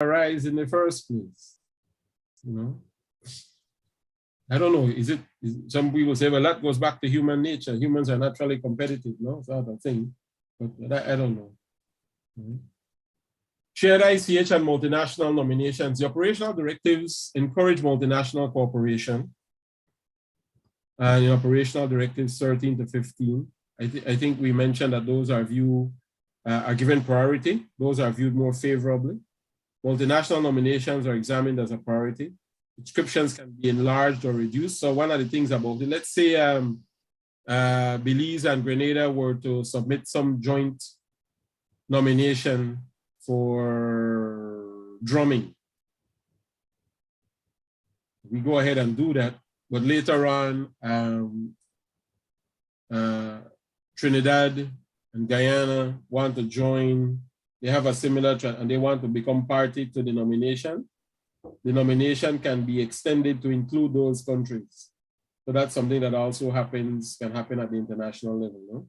arise in the first place? You know, I don't know. Some people say, well, that goes back to human nature. Humans are naturally competitive, no? Sort of thing. But I don't know. Shared ICH and multinational nominations. The operational directives encourage multinational cooperation. And in operational directives 13 to 15, I think we mentioned that those are given priority. Those are viewed more favorably. Multinational nominations are examined as a priority. Inscriptions can be enlarged or reduced. So one of the things about it, let's say Belize and Grenada were to submit some joint nomination for drumming. We go ahead and do that, but later on, Trinidad and Guyana want to join. They have a similar, and they want to become party to the nomination. The nomination can be extended to include those countries. So that's something that also can happen at the international level. No?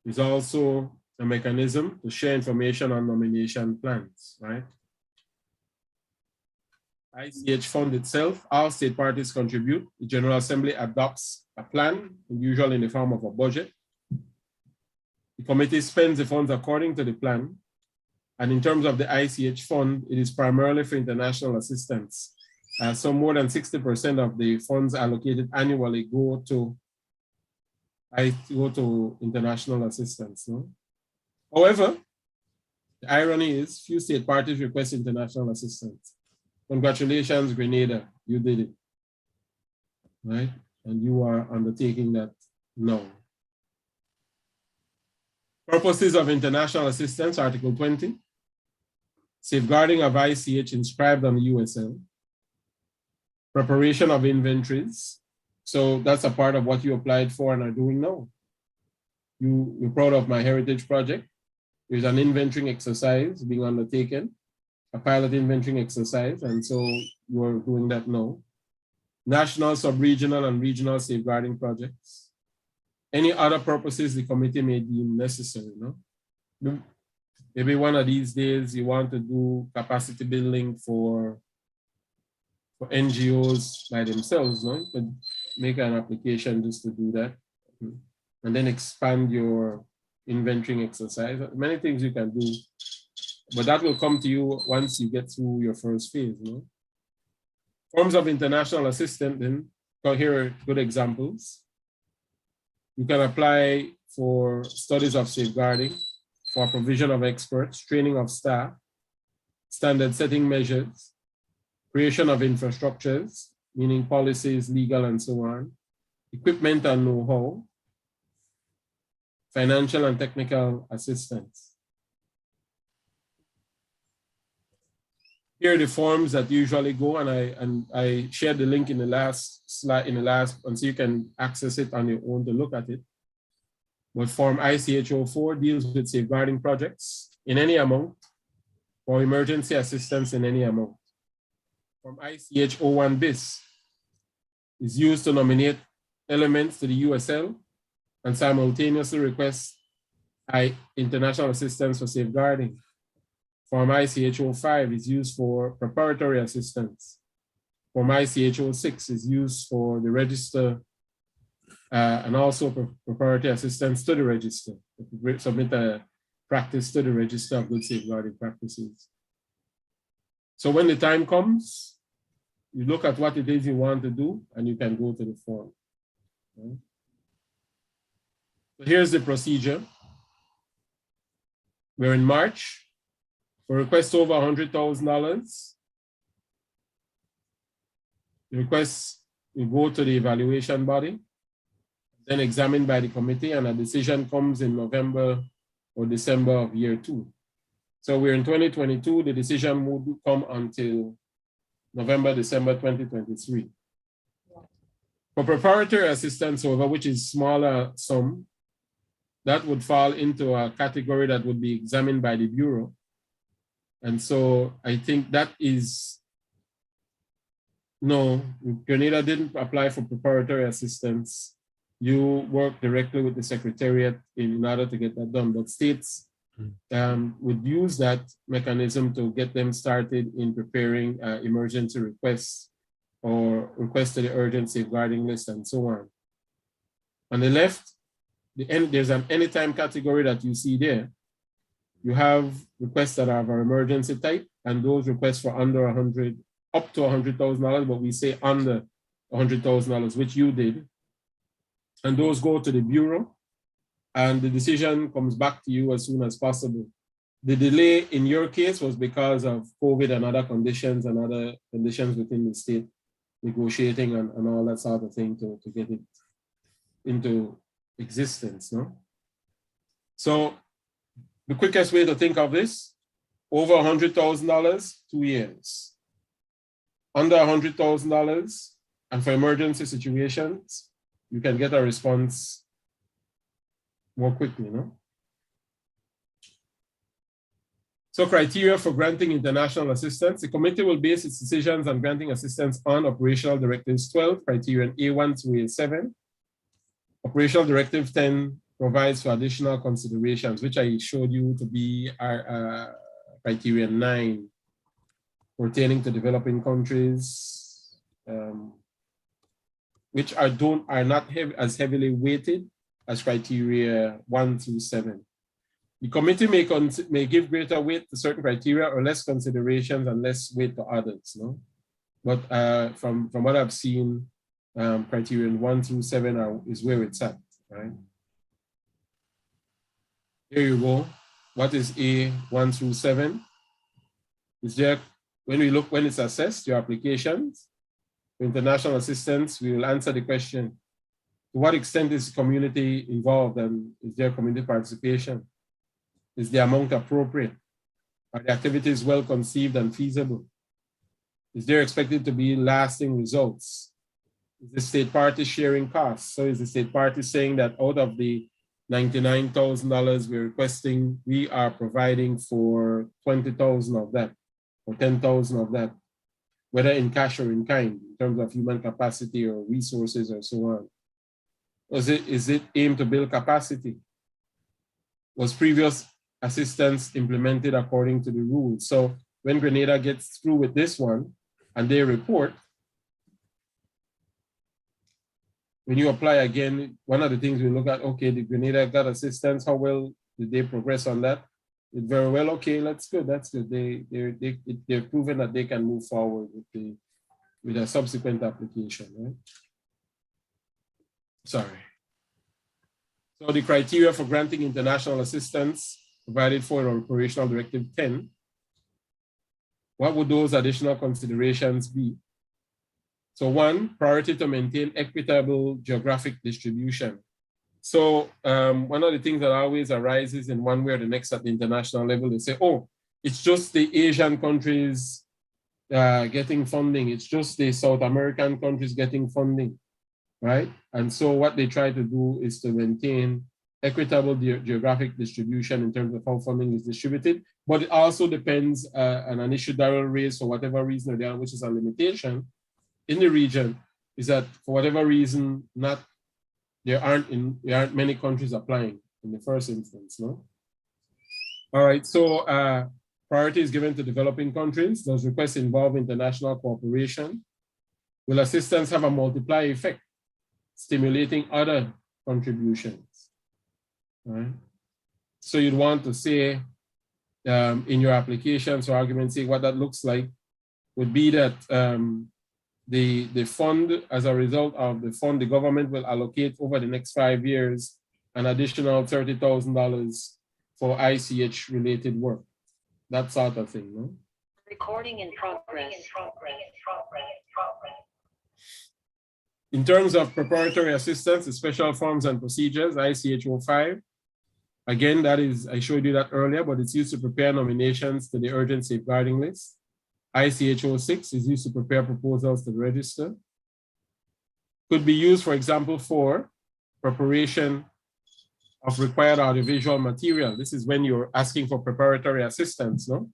There's also a mechanism to share information on nomination plans, right? ICH fund itself, all state parties contribute. The General Assembly adopts a plan, usually in the form of a budget. The committee spends the funds according to the plan. And in terms of the ICH fund, it is primarily for international assistance. So more than 60% of the funds allocated annually go to international assistance. No? However, the irony is few state parties request international assistance. Congratulations, Grenada, you did it, right? And you are undertaking that now. Purposes of international assistance, Article 20. Safeguarding of ICH inscribed on the USL. Preparation of inventories. So that's a part of what you applied for and are doing now. You're proud of My Heritage Project. There's an inventorying exercise being undertaken, a pilot inventorying exercise, and so you're doing that now. National, sub-regional, and regional safeguarding projects. Any other purposes the committee may deem necessary, no? Maybe one of these days you want to do capacity building for NGOs by themselves, no? You could make an application just to do that. And then expand your inventorying exercise. Many things you can do, but that will come to you once you get through your first phase, no? Forms of international assistance, then, here are good examples. You can apply for studies of safeguarding, for provision of experts, training of staff, standard setting measures, creation of infrastructures, meaning policies, legal, and so on, equipment and know-how, financial and technical assistance. Here are the forms that usually go, and I shared the link in the last slide, and so you can access it on your own to look at it. But Form ICH04 deals with safeguarding projects in any amount or emergency assistance in any amount. Form ICH01 bis is used to nominate elements to the USL and simultaneously request international assistance for safeguarding. Form ICH05 is used for preparatory assistance. Form ICH06 is used for the register and also preparatory assistance to the register. Submit a practice to the register of good safeguarding practices. So when the time comes, you look at what it is you want to do and you can go to the form. Okay? So here's the procedure. We're in March. For requests over $100,000, the request will go to the evaluation body, then examined by the committee, and a decision comes in November or December of year 2. So we're in 2022, the decision won't come until November, December 2023. For preparatory assistance, however, which is smaller sum, that would fall into a category that would be examined by the Bureau. And so I think that is, no, Grenada didn't apply for preparatory assistance. You work directly with the Secretariat in order to get that done. But states would use that mechanism to get them started in preparing emergency requests or requests to the urgent safeguarding list and so on. On the left, there's an anytime category that you see there. You have requests that are of an emergency type, and those requests for under 100, up to $100,000, but we say under $100,000, which you did. And those go to the Bureau, and the decision comes back to you as soon as possible. The delay in your case was because of COVID and other conditions within the state, negotiating and all that sort of thing to get it into existence, no? So the quickest way to think of this, over $100,000, 2 years. Under $100,000, and for emergency situations, you can get a response more quickly, no? So criteria for granting international assistance. The committee will base its decisions on granting assistance on Operational Directives 12, criterion A1 to A7. Operational Directive 10 provides for additional considerations, which I showed you to be our criterion 9, pertaining to developing countries, which are not as heavily weighted as criteria 1 through 7. The committee may give greater weight to certain criteria or less considerations and less weight to others. No? But from what I've seen, criterion 1 through 7 is where it's at, right? Here you go. What is A 1 through 7? Is there, when it's assessed, your applications for international assistance, we will answer the question, to what extent is the community involved and is there community participation? Is the amount appropriate? Are the activities well conceived and feasible? Is there expected to be lasting results? Is the state party sharing costs? So is the state party saying that out of the $99,000 we're requesting, we are providing for 20,000 of that, or 10,000 of that, whether in cash or in kind, in terms of human capacity or resources or so on? Is it aimed to build capacity? Was previous assistance implemented according to the rules? So when Grenada gets through with this one and they report, when you apply again, one of the things we look at, okay, did Grenada got assistance? How well did they progress on that? It very well, okay, that's good, that's good. They're proven that they can move forward with a subsequent application, right? Sorry. So the criteria for granting international assistance provided for in Operational Directive 10, what would those additional considerations be? So 1, priority to maintain equitable geographic distribution. So one of the things that always arises in one way or the next at the international level, they say, oh, it's just the Asian countries getting funding. It's just the South American countries getting funding, right? And so what they try to do is to maintain equitable geographic distribution in terms of how funding is distributed, but it also depends on an issue Darrell raised for whatever reason or the other, which is a limitation in the region, is that for whatever reason, there aren't many countries applying in the first instance, no? All right, so priority is given to developing countries. Those requests involve international cooperation. Will assistance have a multiplier effect, stimulating other contributions? Right? So you'd want to say in your applications or argument, say what that looks like would be that the fund, as a result of the fund, the government will allocate over the next 5 years an additional $30,000 for ICH related work. That sort of thing, no? Recording in progress. In terms of preparatory assistance, the special forms and procedures, ICH 05, again, that is, I showed you that earlier, but it's used to prepare nominations to the urgent safeguarding list. ICH 06 is used to prepare proposals to the register. Could be used, for example, for preparation of required audiovisual material. This is when you're asking for preparatory assistance, no?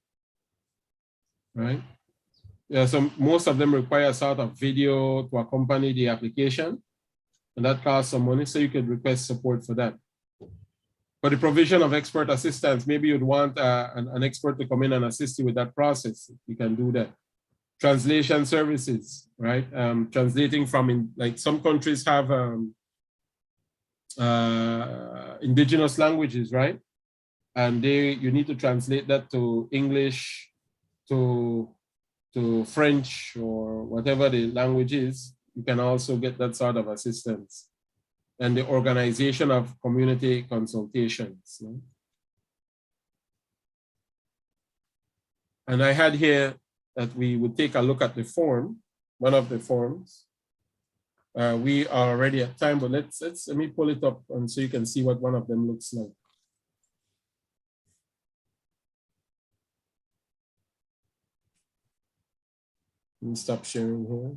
Right? Yeah, so most of them require a sort of video to accompany the application, and that costs some money, so you could request support for that. For the provision of expert assistance, maybe you'd want an expert to come in and assist you with that process. You can do that. Translation services, right? Translating from, like some countries have indigenous languages, right? And you need to translate that to English, to French, or whatever the language is. You can also get that sort of assistance. And the organization of community consultations. No? And I had here that we would take a look at the form, one of the forms. We are already at time, but let me pull it up and so you can see what one of them looks like. Let me stop sharing here.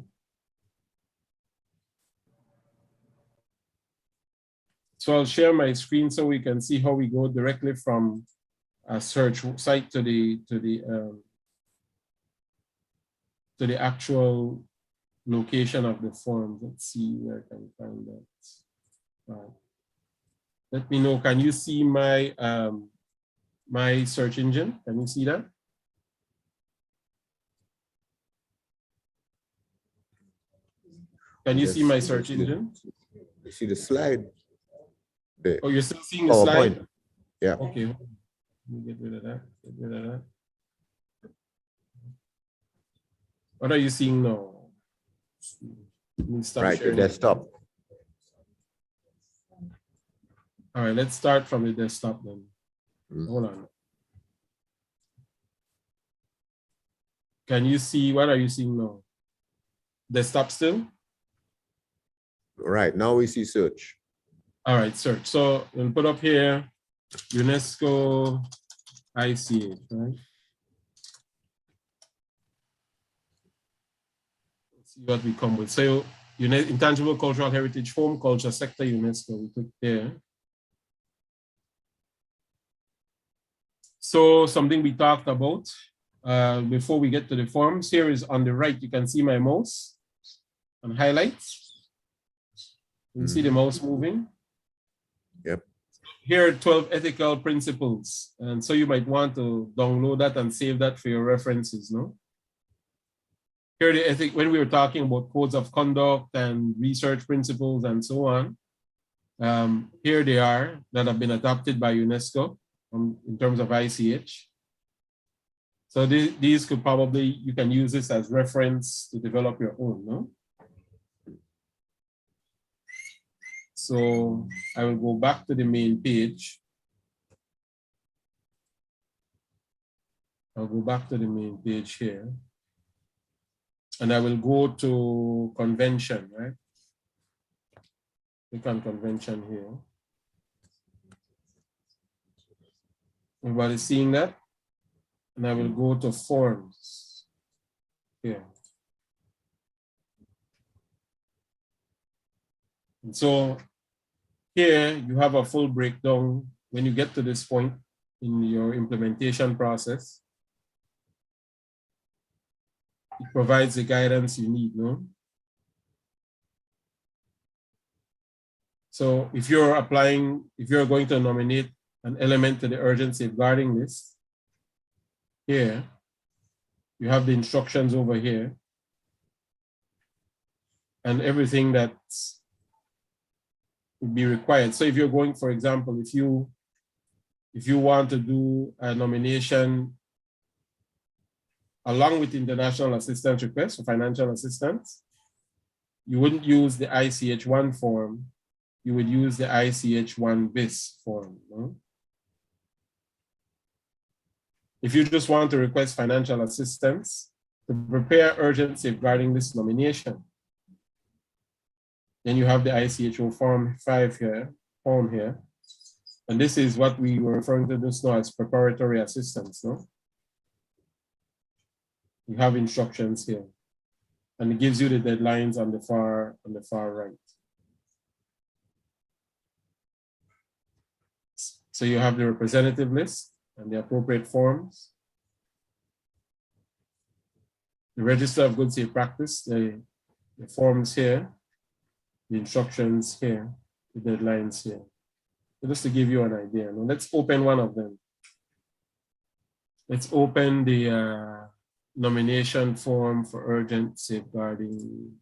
So I'll share my screen so we can see how we go directly from a search site to the actual location of the form. Let's see where I can find that. Right. Let me know. Can you see my my search engine? Can you see that? Can you see my search engine? You see the slide there. Oh, you're still seeing the slide? PowerPoint. Yeah. Okay. Let me get rid of that. Get rid of that. What are you seeing now? Right, the desktop. All right, let's start from the desktop then. Hold on. Can you see, what are you seeing now? Desktop still? Right, now we see search. All right, search. So we'll put up here UNESCO ICH, right? Let's see what we come with. So intangible cultural heritage, home culture sector, UNESCO, we click there. So something we talked about before we get to the forms, here is on the right, you can see my mouse and highlights. You can see the mouse moving. Yep. Here are 12 ethical principles. And so you might want to download that and save that for your references, no? Here are the ethic, when we were talking about codes of conduct and research principles and so on, here they are that have been adopted by UNESCO in terms of ICH. So these could probably, you can use this as reference to develop your own, no? So I will go back to the main page. I'll go back to the main page here. And I will go to convention, right? Click on convention here. Everybody seeing that? And I will go to forms here. And so here you have a full breakdown when you get to this point in your implementation process. It provides the guidance you need, no? So if you're applying, if you're going to nominate an element to the urgent safeguarding list, here, you have the instructions over here and everything that's would be required. So if you're going, for example, if you want to do a nomination along with international assistance request for financial assistance, you wouldn't use the ICH1 form, you would use the ICH1 bis form. No? If you just want to request financial assistance to prepare urgent safeguarding list nomination, then you have the ICHO form 5 here, form here. And this is what we were referring to just now as preparatory assistance, no? You have instructions here. And it gives you the deadlines on the far right. So you have the representative list and the appropriate forms. The register of good safe practice, the forms here, the instructions here, the deadlines here. Just to give you an idea. Now let's open one of them. Let's open the nomination form for urgent safeguarding.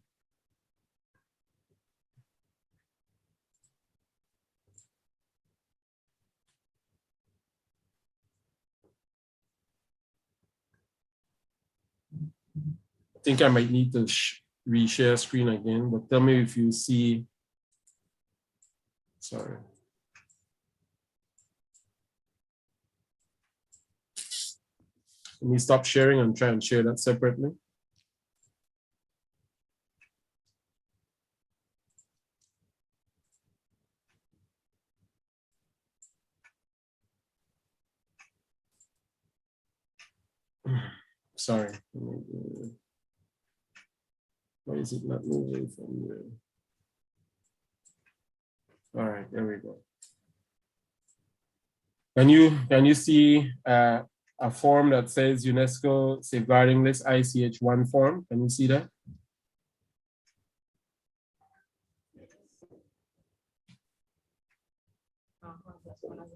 I think I might need to reshare screen again, but tell me if you see. Sorry. Let me stop sharing and try and share that separately. Sorry. Why is it not moving from there? All right, there we go. Can you see a form that says UNESCO Safeguarding List ICH1 form? Can you see that?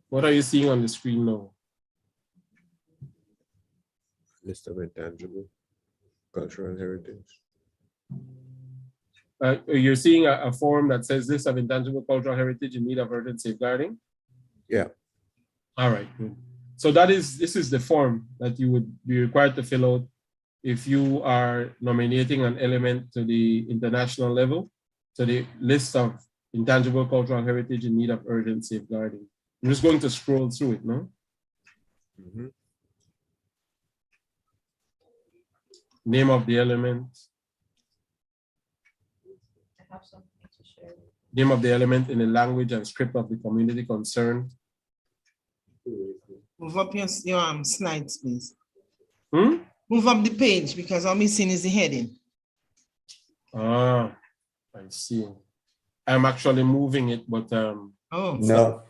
What are you seeing on the screen now? List of intangible cultural heritage. You're seeing a form that says list of intangible cultural heritage in need of urgent safeguarding? Yeah. All right, good. So this is the form that you would be required to fill out if you are nominating an element to the international level, to the list of intangible cultural heritage in need of urgent safeguarding. I'm just going to scroll through it, no? Mm-hmm. Name of the element. I have something to share. Name of the element in the language and script of the community concerned. Move up your slides, please. Hmm? Move up the page because all I'm seeing is the heading. Ah, I see. I'm actually moving it, but Oh. No.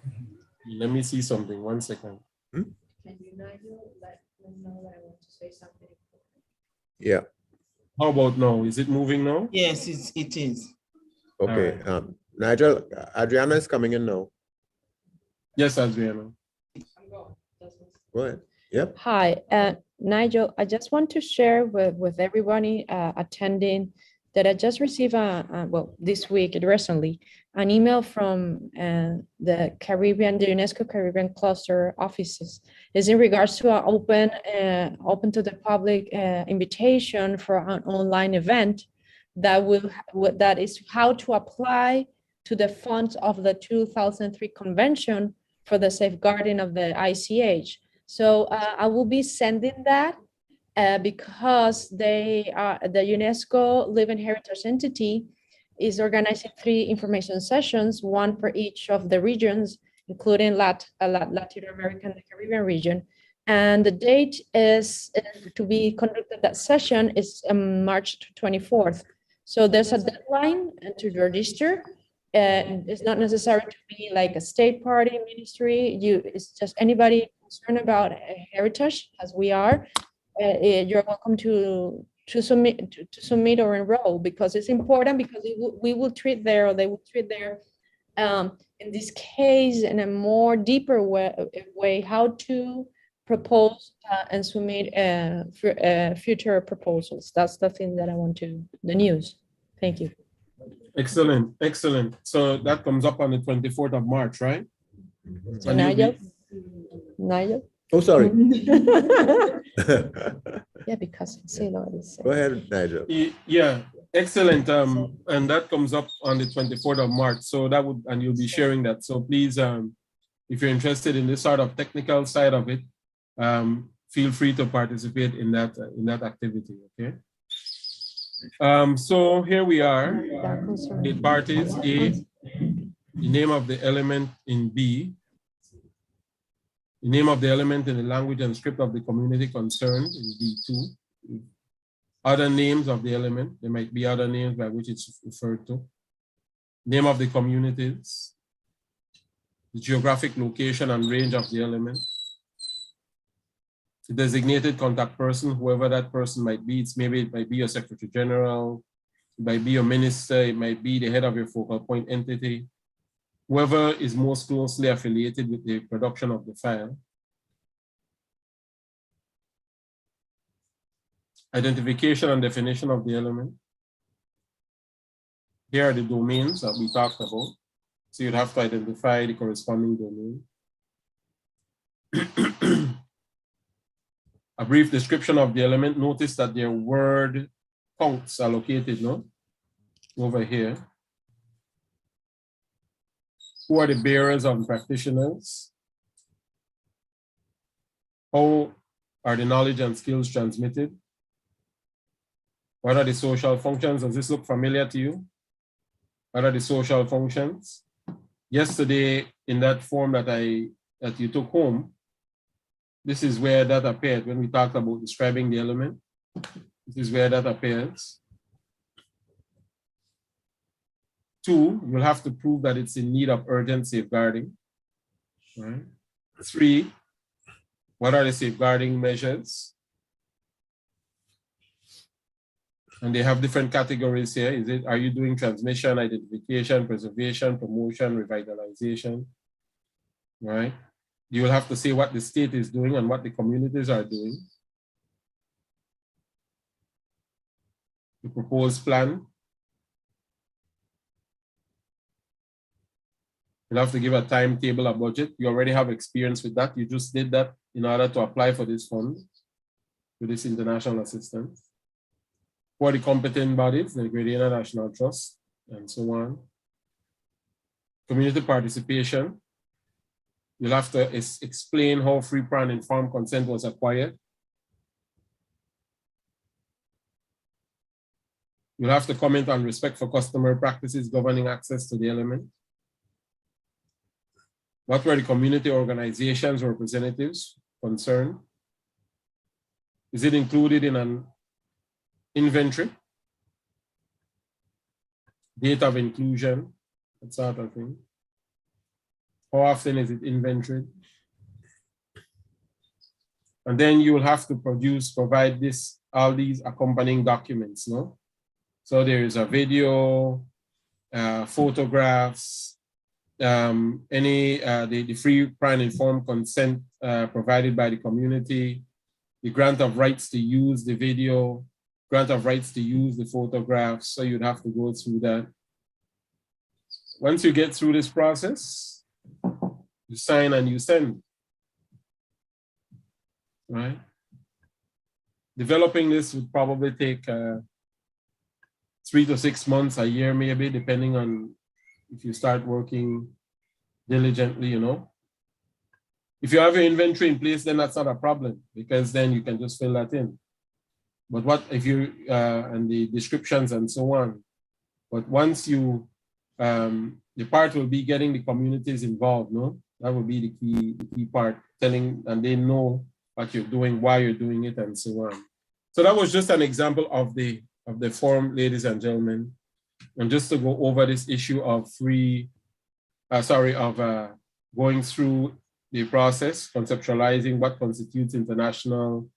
let me see something. 1 second. Can you, Nigel, let them know that I want to say something? Yeah. How about now? Is it moving now? Yes, it is. Okay. All Nigel, Adriana is coming in now. Yes, Adriana. Go ahead. Yep. Hi, Nigel. I just want to share with everybody attending that I just received well, this week recently, an email from the UNESCO Caribbean cluster offices. Is in regards to an open to the public invitation for an online event that is how to apply to the funds of the 2003 convention for the safeguarding of the ICH. So I will be sending that because they are the UNESCO Living Heritage Entity is organizing 3 information sessions, one for each of the regions, including Latin American and Caribbean region. And the date is to be conducted, that session is March 24th. So there's a deadline to register. It's not necessary to be like a state party ministry. It's just anybody concerned about heritage, as we are. You're welcome to submit or enroll, because it's important, because we will treat there, or they will treat there in this case in a more deeper way how to propose and submit future proposals. That's the thing that I want to, the news. Thank you. Excellent, excellent. So that comes up on the 24th of March, right? So And you'll be- Nigel? Oh, sorry. Yeah, because Sailor is. Go ahead, Nigel. Yeah, excellent. And that comes up on the 24th of March. So that would, and you'll be sharing that. So please, if you're interested in this sort of technical side of it, feel free to participate in that activity. Okay. So here we are. The parties A, the name of the element in B, the name of the element in the language and script of the community concerned in B2. Other names of the element, there might be other names by which it's referred to. Name of the communities, the geographic location and range of the element, the designated contact person, whoever that person might be. Maybe it might be your Secretary General, it might be your minister, it might be the head of your focal point entity, whoever is most closely affiliated with the production of the file. Identification and definition of the element. Here are the domains that we talked about. So you'd have to identify the corresponding domain. A brief description of the element. Notice that their word counts are located, no? Over here. Who are the bearers and practitioners? How are the knowledge and skills transmitted? What are the social functions? Does this look familiar to you? What are the social functions? Yesterday, in that form that you took home, this is where that appeared when we talked about describing the element. This is where that appears. 2, you'll have to prove that it's in need of urgent safeguarding. Right? 3, what are the safeguarding measures? And they have different categories here. Are you doing transmission, identification, preservation, promotion, revitalization? Right? You will have to say what the state is doing and what the communities are doing. The proposed plan. You'll have to give a timetable, a budget. You already have experience with that. You just did that in order to apply for this fund, for this international assistance. For the competent bodies, the Grenada National Trust, and so on. Community participation. You'll have to explain how free, prior, and informed consent was acquired. You'll have to comment on respect for customary practices governing access to the element. What were the community organizations or representatives concerned? Is it included in an inventory? Date of inclusion, that sort of thing. How often is it inventoried? And then you will have to provide all these accompanying documents, no? So there is a video, photographs, the free, prior, and informed consent provided by the community, the grant of rights to use the video, grant of rights to use the photographs. So you'd have to go through that. Once you get through this process, you sign and you send. Right? Developing this would probably take 3 to 6 months, a year maybe, depending on if you start working diligently, you know. If you have your inventory in place, then that's not a problem, because then you can just fill that in. But what if you, and the descriptions and so on. But once you, the part will be getting the communities involved, no? That will be the key part, telling, and they know what you're doing, why you're doing it, and so on. So that was just an example of the form, ladies and gentlemen. And just to go over this issue of going through the process, conceptualizing what constitutes international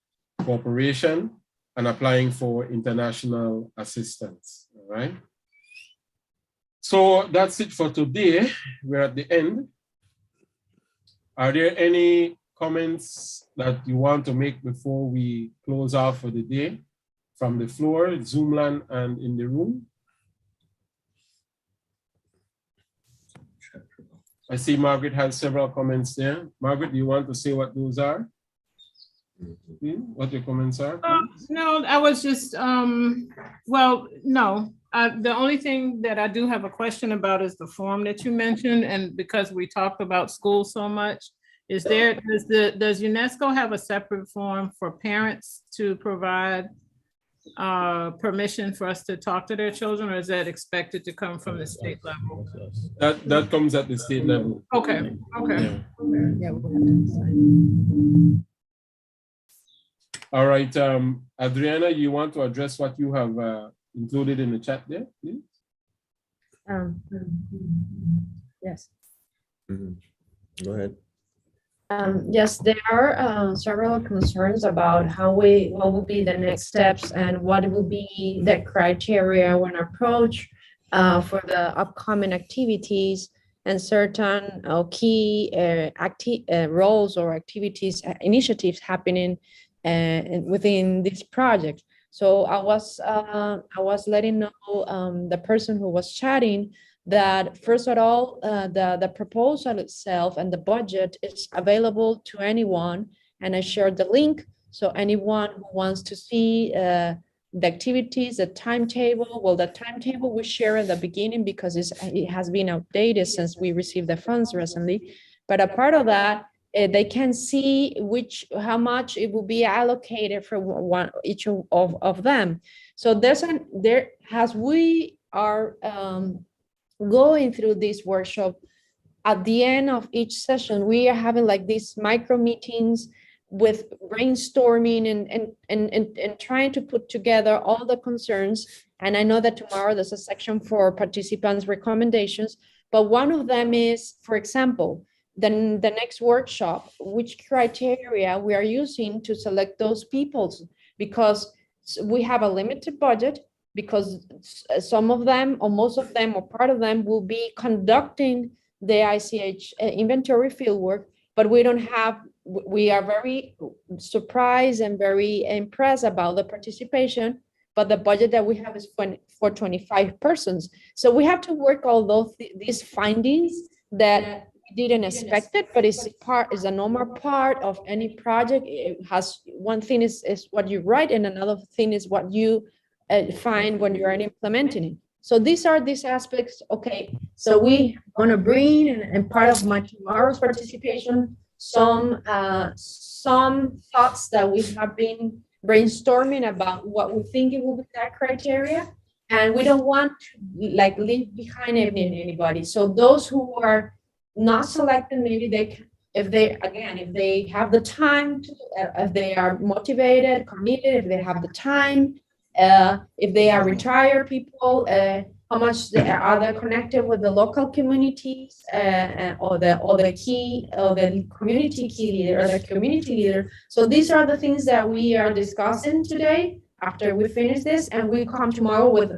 cooperation and applying for international assistance, all right? So that's it for today. We're at the end. Are there any comments that you want to make before we close off for the day from the floor, Zoomland, and in the room? I see Margaret has several comments there. Margaret, do you want to say what those are? What your comments are? No, I was just, well, no. The only thing that I do have a question about is the form that you mentioned, and because we talked about school so much, does UNESCO have a separate form for parents to provide permission for us to talk to their children, or is that expected to come from the state level? That comes at the state level. Okay, okay. Yeah, we'll have to decide. All right, Adriana, you want to address what you have included in the chat there, please? Yes. Go ahead. Yes, there are several concerns about what will be the next steps and what will be the criteria when approach for the upcoming activities. and certain key roles or activities, initiatives happening within this project. So I was letting know the person who was chatting that first of all, the proposal itself and the budget is available to anyone, and I shared the link. So anyone who wants to see the activities, the timetable, well, the timetable we share at the beginning because it has been outdated since we received the funds recently. But a part of that, they can see how much it will be allocated for each of them. So as we are going through this workshop, at the end of each session, we are having like these micro meetings with brainstorming and trying to put together all the concerns. And I know that tomorrow there's a section for participants' recommendations, but one of them is, for example, then the next workshop, which criteria we are using to select those people, because we have a limited budget, because some of them or most of them or part of them will be conducting the ICH inventory fieldwork, but we are very surprised and very impressed about the participation, but the budget that we have is for 25 persons. So we have to work all these findings that we didn't expect it, but is a normal part of any project. It has one thing is what you write, and another thing is what you find when you are implementing it. So these are these aspects. Okay, so we want to bring, and part of my tomorrow's participation, some thoughts that we have been brainstorming about what we think it will be that criteria, and we don't want to like leave behind anybody. So those who are not selected, maybe if they have the time to, if they are motivated, committed, if they have the time, if they are retired people, how much are they connected with the local communities, or the community key leader or the community leader. So these are the things that we are discussing today after we finish this, and we come tomorrow with.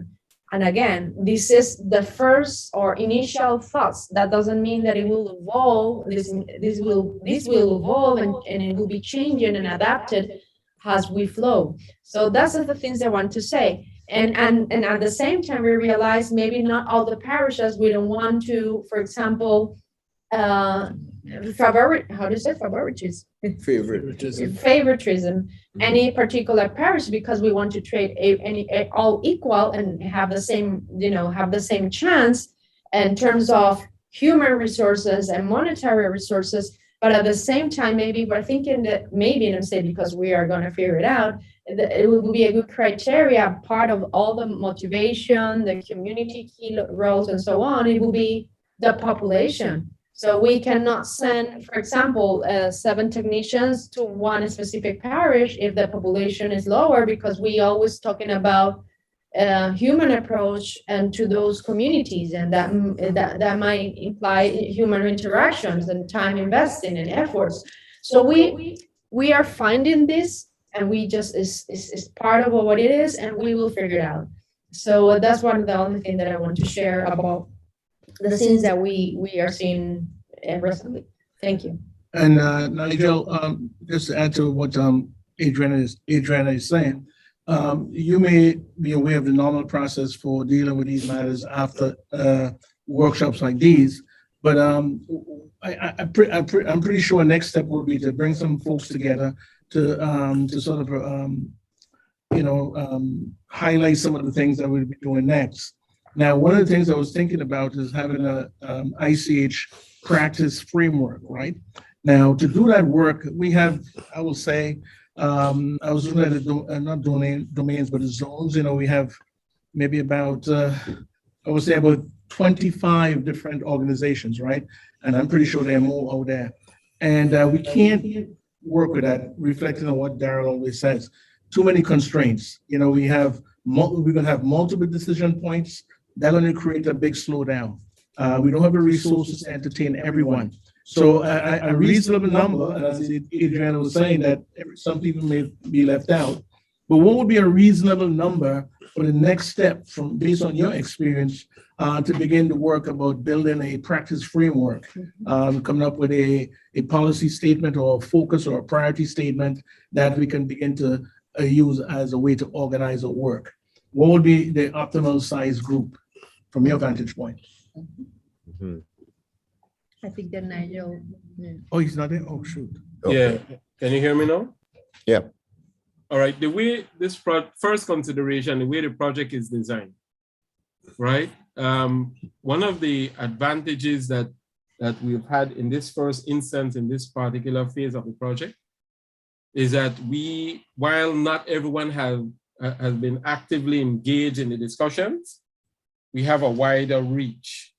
And again, this is the first or initial thoughts. That doesn't mean that it will evolve. This will evolve, and it will be changing and adapted as we flow. So that's the things I want to say. And at the same time, we realize maybe not all the parishes, we don't want to, for example, favoritism any particular parish, because we want to treat all equal and have the same chance in terms of human resources and monetary resources. But at the same time, maybe we're thinking that maybe, and I'm saying because we are going to figure it out, it will be a good criteria, part of all the motivation, the community key roles and so on, it will be the population. So we cannot send, for example, 7 technicians to one specific parish if the population is lower, because we always talking about human approach and to those communities, and that might imply human interactions and time investing and efforts. So we are finding this, and we just is part of what it is, and we will figure it out. So that's one of the only thing that I want to share about the things that we are seeing recently. Thank you. And Nigel, just to add to what Adriana is saying, you may be aware of the normal process for dealing with these matters after workshops like these, but I'm pretty sure next step will be to bring some folks together to sort of highlight some of the things that we'll be doing next. Now, one of the things I was thinking about is having a ICH practice framework, right? Now, to do that work, we have, I will say, I was looking at not domains, but the zones. We have maybe about, I would say about 25 different organizations, right? And I'm pretty sure there are more out there. And we can't work with that, reflecting on what Daryl always says. Too many constraints. We're going to have multiple decision points. That's going to create a big slowdown. We don't have the resources to entertain everyone. So a reasonable number, and as Adriana was saying, that some people may be left out, but what would be a reasonable number for the next step from, based on your experience, to begin to work about building a practice framework, coming up with a policy statement or a focus or a priority statement that we can begin to use as a way to organize our work? What would be the optimal size group from your vantage point? Mhm. I think that Nigel. Oh, he's not there? Oh, shoot. Yeah, can you hear me now? Yeah. All right, the way this first consideration, the way the project is designed, right? One of the advantages that we've had in this first instance, in this particular phase of the project, is that we, while not everyone has been actively engaged in the discussions, we have a wider reach.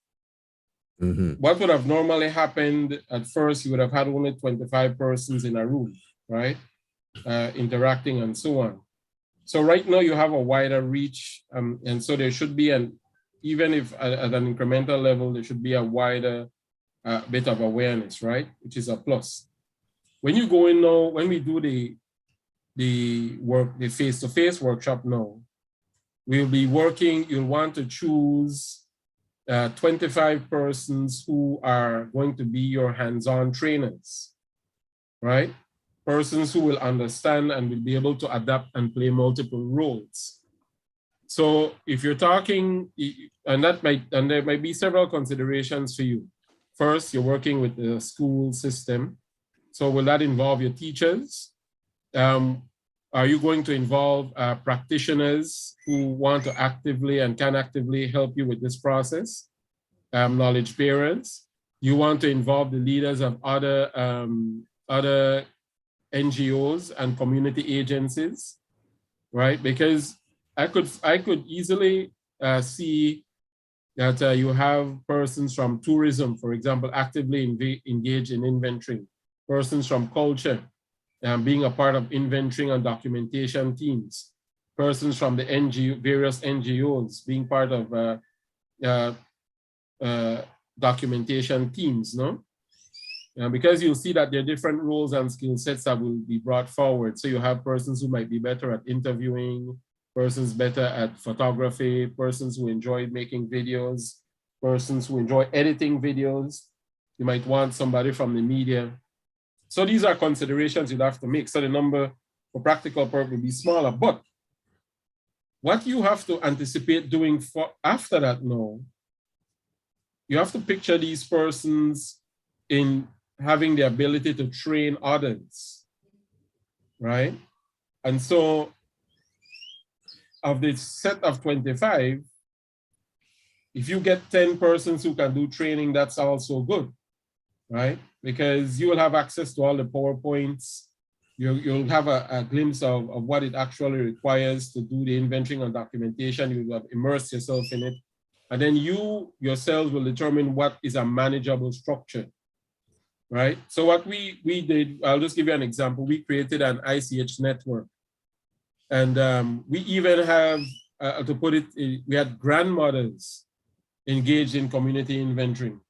Mhm. What would have normally happened at first, you would have had only 25 persons in a room, right? Interacting and so on. So right now you have a wider reach, and so there should be even if at an incremental level, there should be a wider bit of awareness, right? Which is a plus. When you go in now, when we do the face-to-face workshop now, we'll be working, you'll want to choose 25 persons who are going to be your hands-on trainers, right? Persons who will understand and will be able to adapt and play multiple roles. So if you're talking, and there might be several considerations for you. First, you're working with the school system. So will that involve your teachers? Are you going to involve practitioners who want to actively and can actively help you with this process? Knowledge parents. You want to involve the leaders of other NGOs and community agencies, right? Because I could easily see that you have persons from tourism, for example, actively engaged in inventorying, persons from culture, being a part of inventorying and documentation teams, persons from the various NGOs being part of documentation teams, no? Because you'll see that there are different roles and skill sets that will be brought forward. So you have persons who might be better at interviewing, persons better at photography, persons who enjoy making videos, persons who enjoy editing videos. You might want somebody from the media. So these are considerations you'd have to make. So the number for practical purpose will be smaller. But what you have to anticipate doing after that now, you have to picture these persons in having the ability to train others, right? And so of this set of 25, if you get 10 persons who can do training, that's also good, right? Because you will have access to all the PowerPoints. You'll have a glimpse of what it actually requires to do the inventorying and documentation. You will have immersed yourself in it. And then you yourselves will determine what is a manageable structure, right? So what we did, I'll just give you an example. We created an ICH network. And we even have, to put it, we had grandmothers engaged in community inventorying,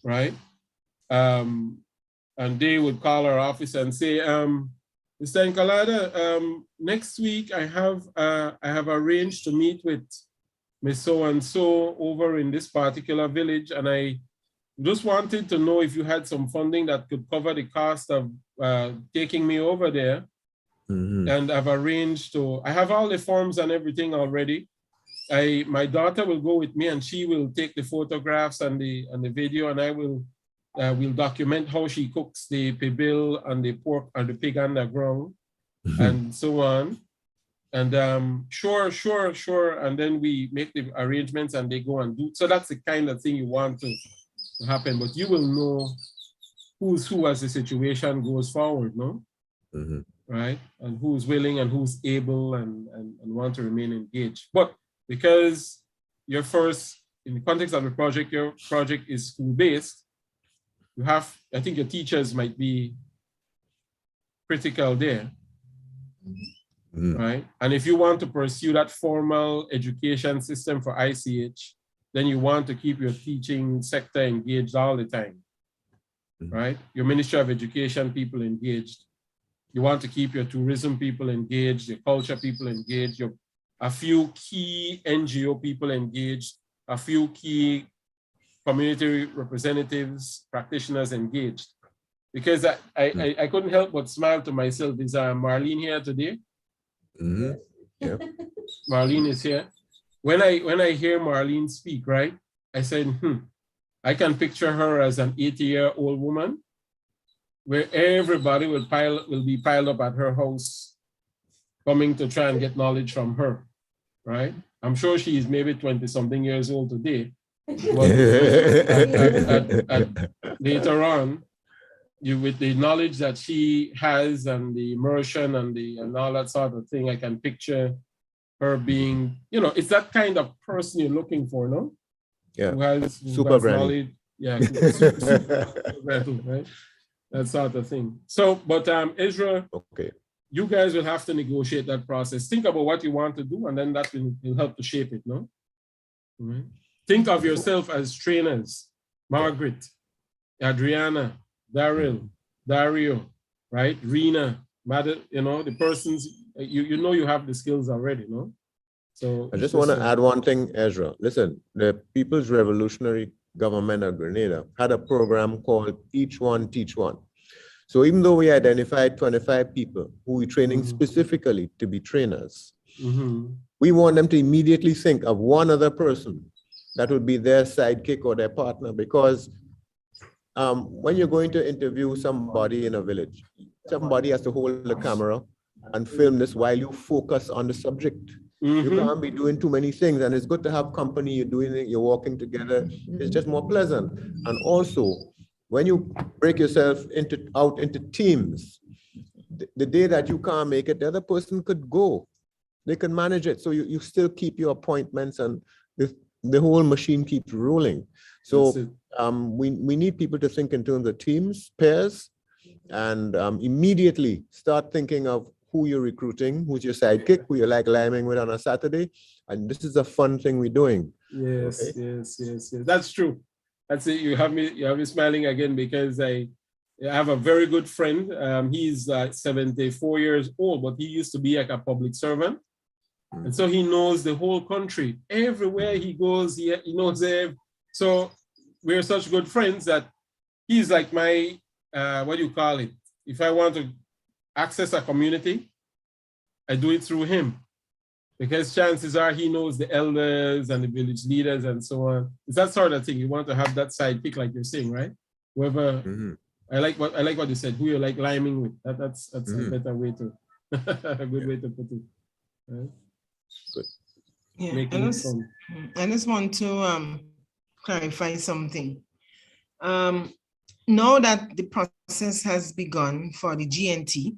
right? And they would call our office and say, Mr. Nkalada, next week I have arranged to meet with Miss So-and-so over in this particular village, and I just wanted to know if you had some funding that could cover the cost of taking me over there. And I've arranged to, I have all the forms and everything already. My daughter will go with me and she will take the photographs and the video, and I will document how she cooks the pibil and the pork and the pig on the ground and so on. And sure. And then we make the arrangements and they go and do. So that's the kind of thing you want to happen, but you will know who's who as the situation goes forward, no? Right? And who's willing and who's able and want to remain engaged. But because in the context of the project, your project is school-based, you have, I think your teachers might be critical there, right? And if you want to pursue that formal education system for ICH, then you want to keep your teaching sector engaged all the time, right? Your Ministry of Education people engaged. You want to keep your tourism people engaged, your culture people engaged, a few key NGO people engaged, a few key community representatives, practitioners engaged. Because I couldn't help but smile to myself. Is Marlene here today? Mhm. Yep. Marlene is here. When I hear Marlene speak, right, I said, I can picture her as an 80-year-old woman where everybody will be piled up at her house coming to try and get knowledge from her, right? I'm sure she's maybe 20-something years old today. But later on, with the knowledge that she has and the immersion and all that sort of thing, I can picture her being, it's that kind of person you're looking for, no? Yeah. Who has Super granny. knowledge. Yeah, super granny, right? That sort of thing. So, but Ezra, Okay. you guys will have to negotiate that process. Think about what you want to do, and then that will help to shape it, no? Mm-hmm. Think of yourself as trainers. Margaret, Adriana, Daryl, Dario, right? Rena, the persons, you have the skills already, no? So I just want to add one thing, Ezra. Listen, the People's Revolutionary Government of Grenada had a program called Each One Teach One. So even though we identified 25 people who we're training specifically to be trainers, we want them to immediately think of one other person that would be their sidekick or their partner, because when you're going to interview somebody in a village, somebody has to hold the camera and film this while you focus on the subject. You can't be doing too many things, and it's good to have company. You're doing it, you're walking together. It's just more pleasant. And also, when you break yourself out into teams, the day that you can't make it, the other person could go. They can manage it. So you still keep your appointments, and the whole machine keeps rolling. So we need people to think in terms of teams, pairs, and immediately start thinking of who you're recruiting, who's your sidekick, who you like liming with on a Saturday. And this is a fun thing we're doing. Yes, Okay? yes. That's true. That's it. You have me smiling again, because I have a very good friend. He's 74 years old, but he used to be like a public servant. And so he knows the whole country. Everywhere he goes, he knows it. So we're such good friends that he's like my, what do you call it? If I want to access a community, I do it through him, because chances are he knows the elders and the village leaders and so on. It's that sort of thing. You want to have that sidekick, like you're saying, right? Whoever, I like what you said, who you like liming with. That's a better way to, a good way to put it. Right? Good. Yeah, Making it fun. I just want to clarify something. Now that the process has begun for the GNT,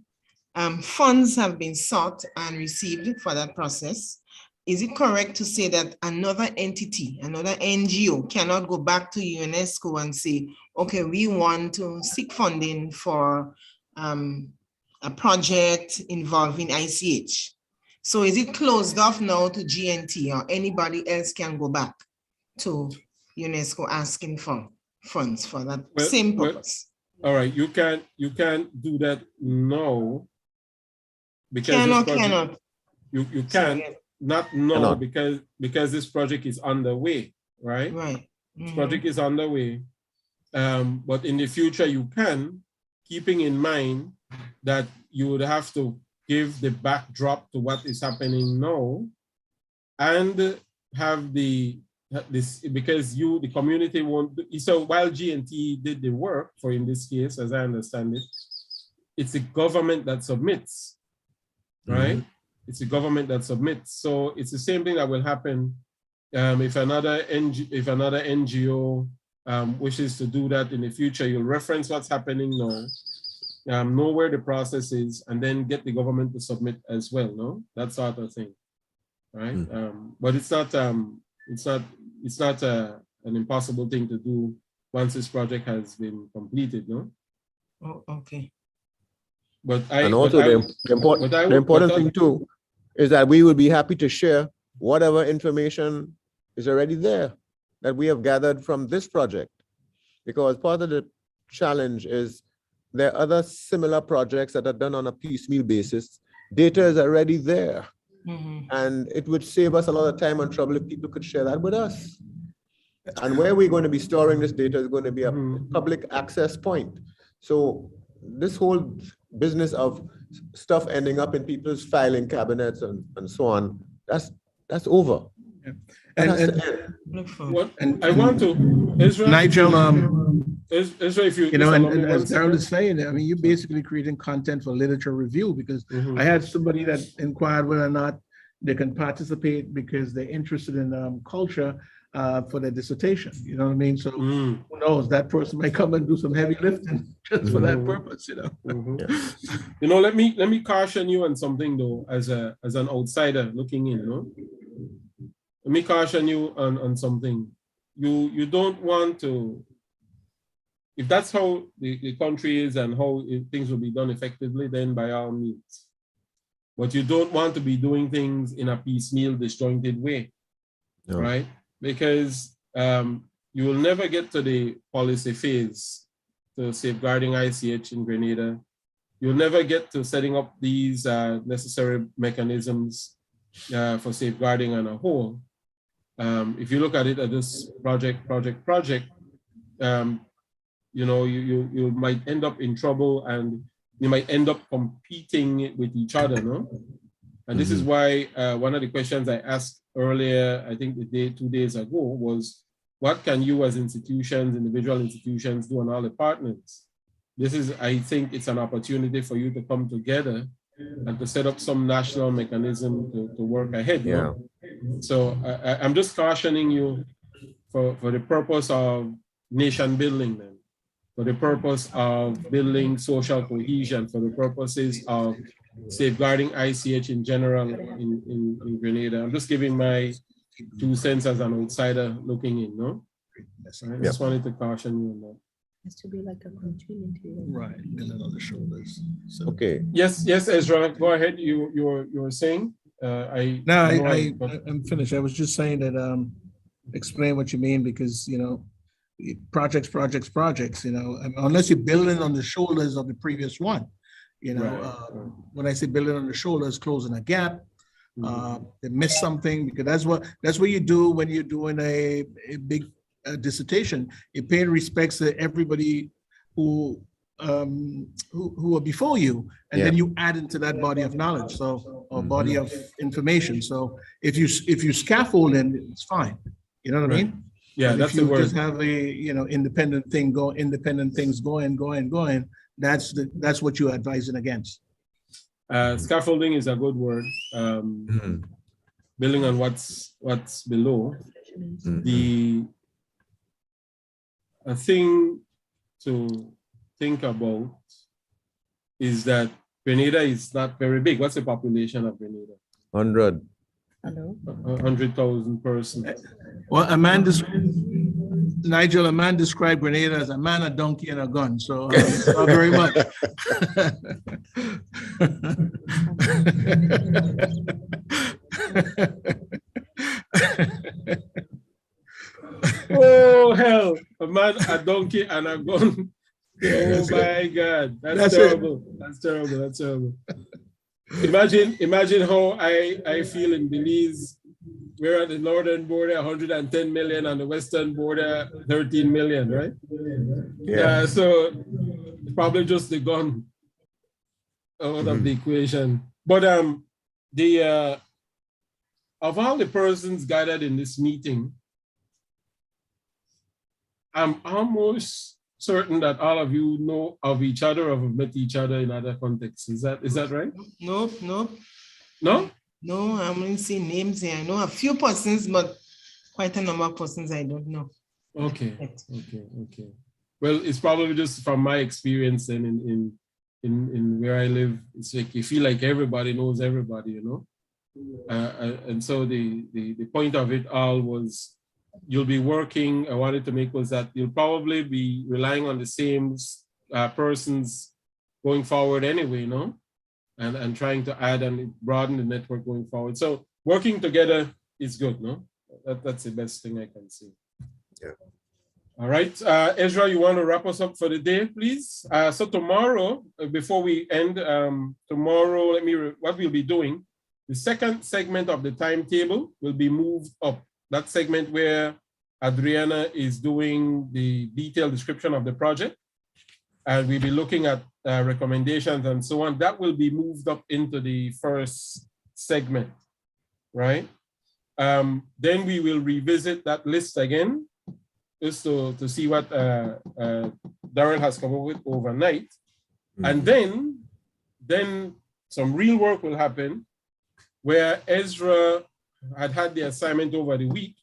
funds have been sought and received for that process. Is it correct to say that another entity, another NGO cannot go back to UNESCO and say, okay, we want to seek funding for a project involving ICH? So is it closed off now to GNT, or anybody else can go back to UNESCO asking for funds for that same purpose? All right, you can't do that now, because Cannot. You can't, not now, because this project is underway, right? Right. This project is underway. But in the future you can, keeping in mind that you would have to give the backdrop to what is happening now, and have this, because the community won't. So while GNT did the work, for in this case, as I understand it, it's the government that submits, right? It's the government that submits. So it's the same thing that will happen if another NGO wishes to do that in the future. You'll reference what's happening now, know where the process is, and then get the government to submit as well. No, that sort of thing, right? But it's not an impossible thing to do once this project has been completed. No. Oh, okay. But the important thing too is that we would be happy to share whatever information is already there that we have gathered from this project, because part of the challenge is there are other similar projects that are done on a piecemeal basis. Data is already there. Mhm. And it would save us a lot of time and trouble if people could share that with us. And where we're going to be storing this data is going to be a public access point. So this whole business of stuff ending up in people's filing cabinets and so on, that's over. Yeah. That And, has to and, end. Look for. What and I want to, Israel, Nigel, Israel, if you you know, just and, allow me and one as Darrell is second. saying, I mean, you're basically creating content for literature review, because Mhm. I had somebody that inquired whether or not they can participate because they're interested in culture for their dissertation. You know what I mean? So Mm. who knows? That person might come and do some heavy lifting just for that purpose. You know. Mhm. You know, let me caution you on something though, as an outsider looking in. No, let me caution you on something. You don't want to. If that's how the country is and how things will be done effectively, then by all means. But you don't want to be doing things in a piecemeal, disjointed way, No. right? Because you will never get to the policy phase to safeguarding ICH in Grenada. You'll never get to setting up these necessary mechanisms for safeguarding on a whole. If you look at it as this project, you know, you might end up in trouble and you might end up competing with each other, no? And this is why one of the questions I asked earlier, I think 2 days ago, was what can you as institutions, individual institutions do on all the partners? This is, I think it's an opportunity for you to come together and to set up some national mechanism to work ahead. Yeah. No? So I'm just cautioning you for the purpose of nation building then, for the purpose of building social cohesion, for the purposes of safeguarding ICH in general in Grenada. I'm just giving my 2 cents as an outsider looking in, no? I just wanted to caution you on that. Has to be like a continuity. Right, building on the shoulders. So, Okay. Yes, Ezra, go ahead. You were saying. I'm finished. I was just saying that explain what you mean, because you know, projects. You know, unless you're building on the shoulders of the previous one. You know, when I say building on the shoulders, closing a gap, they miss something, because that's what you do when you're doing a big dissertation. You pay respects to everybody who are before you, and then you add into that body of knowledge, so, or body of information. So if you scaffold, then it's fine. You know what I mean? Yeah, but that's if you the word. just have a independent things going, that's what you're advising against. Scaffolding is a good word. Building on what's below. A thing to think about is that Grenada is not very big. What's the population of Grenada? 100. Hello. 100,000 persons. Well, Nigel, a man described Grenada as a man, a donkey, and a gun. So not very much. Oh hell! A man, a donkey, and a gun. Oh my God, that's terrible. That's terrible. Imagine how I feel in Belize. We're at the northern border, 110 million, and the western border, 13 million, right? Yeah. So probably just the gun out of the equation. But of all the persons gathered in this meeting, I'm almost certain that all of you know of each other or have met each other in other contexts. Is that right? Nope. No? No, I'm only seeing names here. I know a few persons, but quite a number of persons I don't know. Okay. Well, it's probably just from my experience then in where I live. It's like you feel like everybody knows everybody, you know. And so the point of it all was you'll be working. I wanted to make was that you'll probably be relying on the same persons going forward anyway, you know. And trying to add and broaden the network going forward. So working together is good, no? That's the best thing I can say. Yeah. All right, Ezra, you want to wrap us up for the day, please? So tomorrow, before we end, tomorrow, what we'll be doing, the second segment of the timetable will be moved up. That segment where Adriana is doing the detailed description of the project, and we'll be looking at recommendations and so on. That will be moved up into the first segment, right? Then we will revisit that list again, just to see what Darrell has come up with overnight. And then some real work will happen where Ezra had the assignment over the week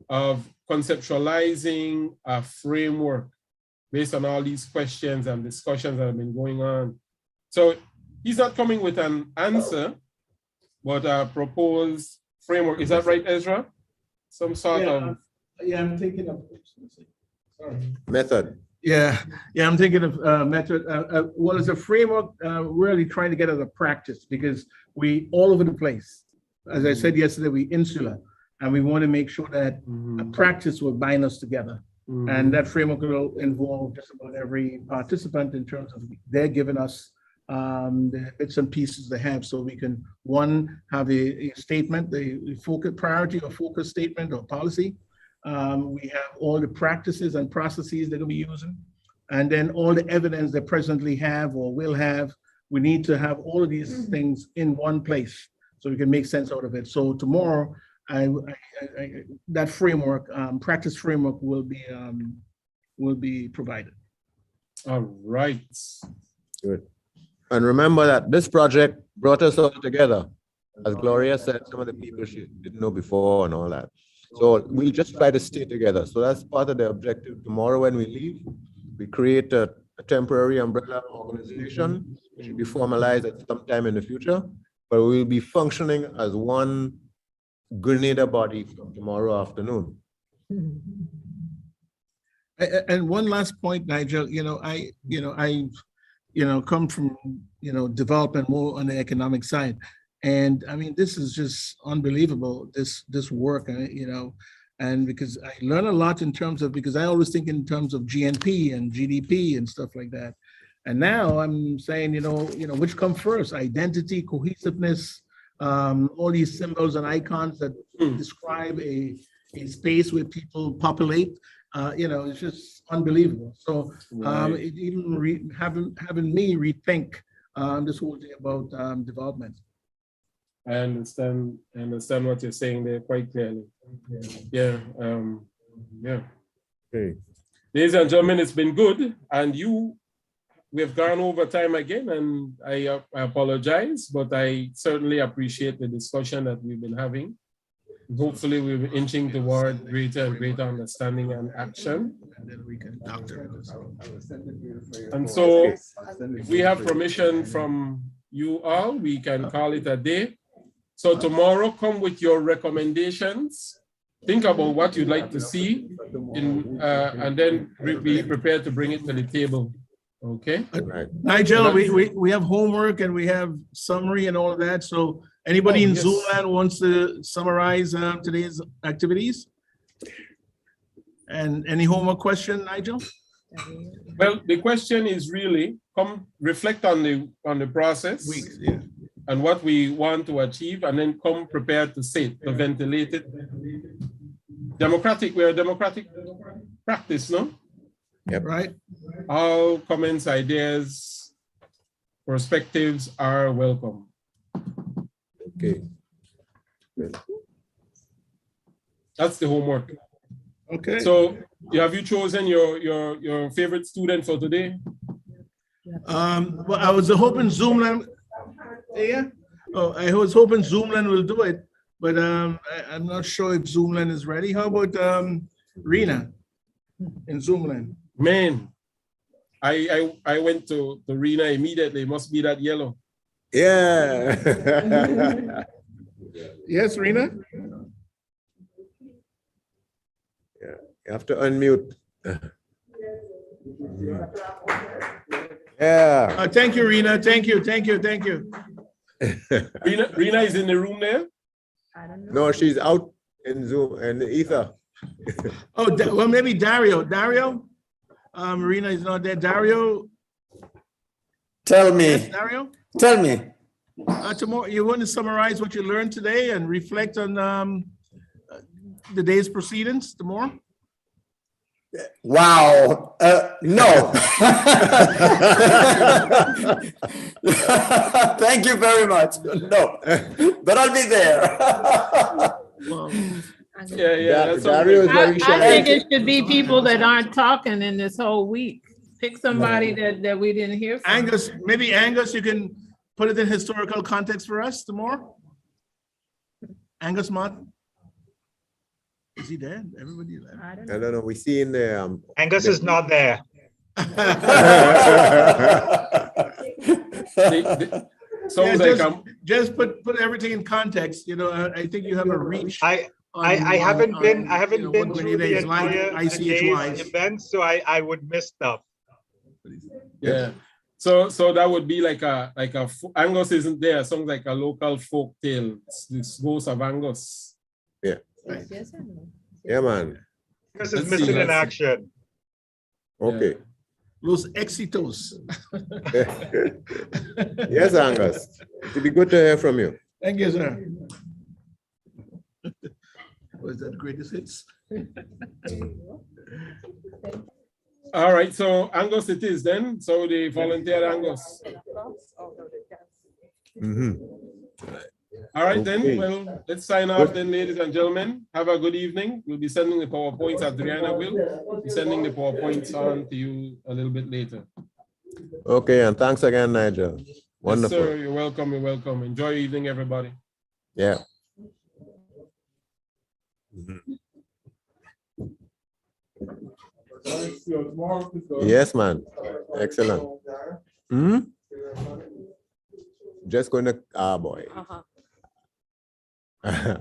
of conceptualizing a framework based on all these questions and discussions that have been going on. So he's not coming with an answer, but a proposed framework. Is that right, Ezra? Some sort of... Yeah, I'm thinking of, sorry. Method. Yeah, I'm thinking of method. Well, it's a framework, really trying to get at a practice, because we all over the place. As I said yesterday, we insular, and we want to make sure that a practice will bind us together. And that framework will involve just about every participant in terms of they're giving us the bits and pieces they have, so we can, one, have a statement, the focus priority or focus statement or policy. We have all the practices and processes they're going to be using, and then all the evidence they presently have or will have. We need to have all of these things in one place so we can make sense out of it. So tomorrow, that framework, practice framework, will be provided. All right. Good. And remember that this project brought us all together. As Gloria said, some of the people she didn't know before and all that. So we'll just try to stay together. So that's part of the objective. Tomorrow when we leave, we create a temporary umbrella organization, which will be formalized at some time in the future, but we will be functioning as one Grenada body from tomorrow afternoon. And one last point, Nigel, I come from, development more on the economic side. And I mean, this is just unbelievable, this work, and because I learn a lot in terms of, because I always think in terms of GNP and GDP and stuff like that. And now I'm saying, which come first, identity, cohesiveness, all these symbols and icons that describe a space where people populate, it's just unbelievable. So it even having me rethink this whole thing about development. I understand what you're saying there quite clearly. Yeah. Okay. Ladies and gentlemen, it's been good, and we have gone over time again, and I apologize, but I certainly appreciate the discussion that we've been having. Hopefully we'll be inching toward greater and greater understanding and action. And then we can doctor it. And so if we have permission from you all, we can call it a day. So tomorrow, come with your recommendations. Think about what you'd like to see, and then be prepared to bring it to the table. Okay. Right. Nigel, we have homework and we have summary and all of that. So anybody in Zoom land wants to summarize today's activities? And any homework question, Nigel? Well, the question is really, come reflect on the process. Weeks, yeah. And what we want to achieve, and then come prepared to say it, to ventilate it. We're a democratic practice, no? Yep. Right. All comments, ideas, perspectives are welcome. Okay. Good. That's the homework. Okay. So have you chosen your favorite student for today? Well, I was hoping Zoomland. Yeah. Oh, I was hoping Zoomland will do it, but I'm not sure if Zoomland is ready. How about Rena in Zoomland? Man, I went to Rena immediately. It must be that yellow. Yeah. Yes, Rena? Yeah. You have to unmute. Yeah. Thank you, Rena. Thank you. Rena is in the room there? No, she's out in Zoom and the ether. Oh, well, maybe Dario. Dario? Marina is not there. Dario? Tell me, Yes, Dario? tell me. Tomorrow, you want to summarize what you learned today and reflect on the day's proceedings tomorrow? Wow, no. Thank you very much. No, but I'll be there. Yeah, that's Dario is something. very I shy. think it should be people that aren't talking in this whole week. Pick somebody that we didn't hear from. Angus, maybe Angus, you can put it in historical context for us tomorrow? Angus Martin? Is he there? Everybody there? I don't know. We see in the Angus is not there. Sounds Yeah, like just put everything in context. You know, I think you have a reach. I haven't been what through Grenada the is like, entire ICH day's wise. event, so I would miss stuff. yeah. So that would be like a Angus isn't there. Sounds like a local folk tale. It's this Ghost of Angus. yeah, Yes or no? yeah, man. Angus Let's is see, missing in let's see. action. Okay. Los Exitos. Yes, Angus. It'd be good to hear from you. Thank you, sir. Was that greatest hits? All right, so Angus it is then. So the volunteer Angus. Mhm. All right, then. Okay. Well, let's sign off then, ladies and gentlemen. Have a good evening. We'll be sending the PowerPoints. Adriana will be sending the PowerPoints on to you a little bit later. Okay, and thanks again, Nigel. Wonderful. Yes, sir. You're welcome. You're welcome. Enjoy your evening, everybody. Yeah. Yes, man. Excellent. Hmm? Just going to, boy. Uh-huh.